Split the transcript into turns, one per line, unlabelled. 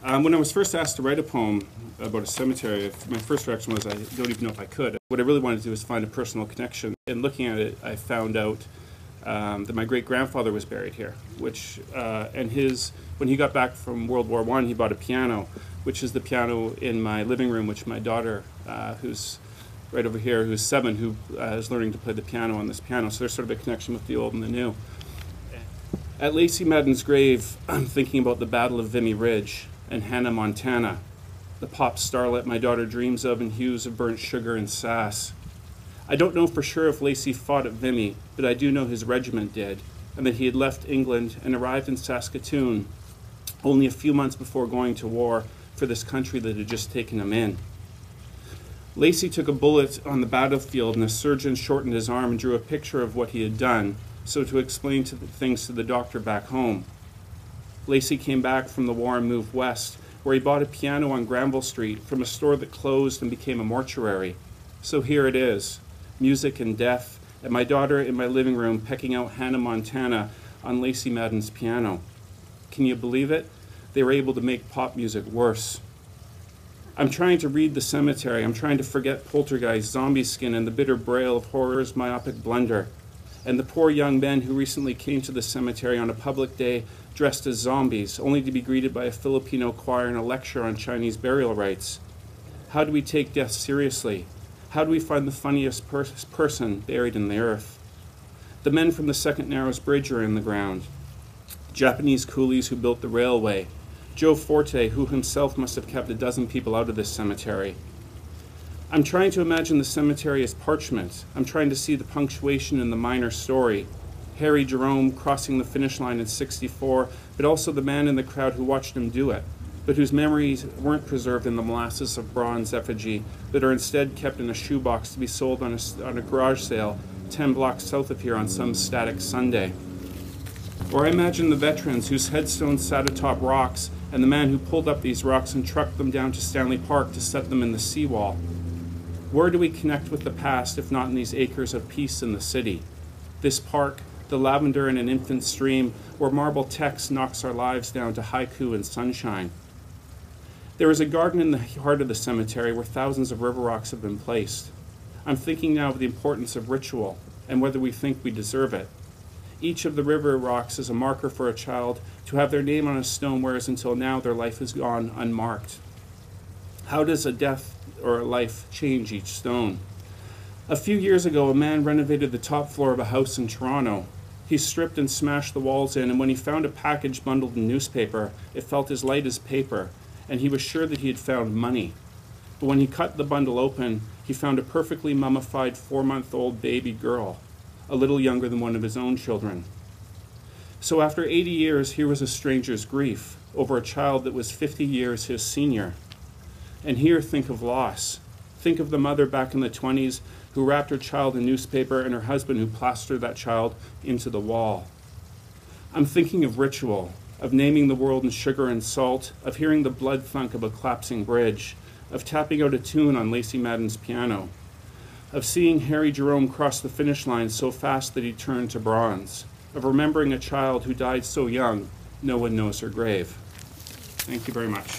When I was first asked to write a poem about a cemetery, my first reaction was I don't even know if I could. What I really wanted to do was find a personal connection. And looking at it, I found out that my great-grandfather was buried here, when he got back from World War I, he bought a piano, which is the piano in my living room, which my daughter, who's right over here, who's 7, who is learning to play the piano on this piano. So there's sort of a connection with the old and the new. At Lacey Madden's grave, I'm thinking about the Battle of Vimy Ridge and Hannah, Montana, the pop starlet my daughter dreams of in hues of burnt sugar and sass. I don't know for sure if Lacey fought at Vimy, but I do know his regiment did, and that he had left England and arrived in Saskatoon only a few months before going to war for this country that had just taken him in. Lacey took a bullet on the battlefield, and a surgeon shortened his arm and drew a picture of what he had done, so to explain things to the doctor back home. Lacey came back from the war and moved west, where he bought a piano on Granville Street from a store that closed and became a mortuary. So here it is, music and death, and my daughter in my living room pecking out Hannah, Montana on Lacey Madden's piano. Can you believe it? They were able to make pop music worse. I'm trying to read the cemetery. I'm trying to forget poltergeist, zombie skin, and the bitter braille of horror's myopic blunder, and the poor young men who recently came to the cemetery on a public day dressed as zombies, only to be greeted by a Filipino choir and a lecture on Chinese burial rites. How do we take death seriously? How do we find the funniest person buried in the earth? The men from the Second Narrows Bridge are in the ground. Japanese coolies who built the railway. Joe Forte, who himself must have kept a dozen people out of this cemetery. I'm trying to imagine the cemetery as parchment. I'm trying to see the punctuation in the minor story. Harry Jerome crossing the finish line in '64, but also the man in the crowd who watched him do it, but whose memories weren't preserved in the molasses of bronze effigy, but are instead kept in a shoebox to be sold on a garage sale 10 blocks south of here on some static Sunday. Or I imagine the veterans whose headstones sat atop rocks, and the man who pulled up these rocks and trucked them down to Stanley Park to set them in the seawall. Where do we connect with the past if not in these acres of peace in the city? This park, the lavender in an infant stream, where marble text knocks our lives down to haiku and sunshine. There is a garden in the heart of the cemetery where thousands of river rocks have been placed. I'm thinking now of the importance of ritual and whether we think we deserve it. Each of the river rocks is a marker for a child to have their name on a stone, whereas until now their life has gone unmarked. How does a death or a life change each stone? A few years ago, a man renovated the top floor of a house in Toronto. He stripped and smashed the walls in, and when he found a package bundled in newspaper, it felt as light as paper, and he was sure that he had found money. But when he cut the bundle open, he found a perfectly mummified 4-month-old baby girl, a little younger than one of his own children. So after 80 years, here was a stranger's grief over a child that was 50 years his senior. And here, think of loss. Think of the mother back in the 20s who wrapped her child in newspaper and her husband who plastered that child into the wall. I'm thinking of ritual, of naming the world in sugar and salt, of hearing the blood thunk of a collapsing bridge, of tapping out a tune on Lacey Madden's piano, of seeing Harry Jerome cross the finish line so fast that he turned to bronze, of remembering a child who died so young no one knows her grave. Thank you very much.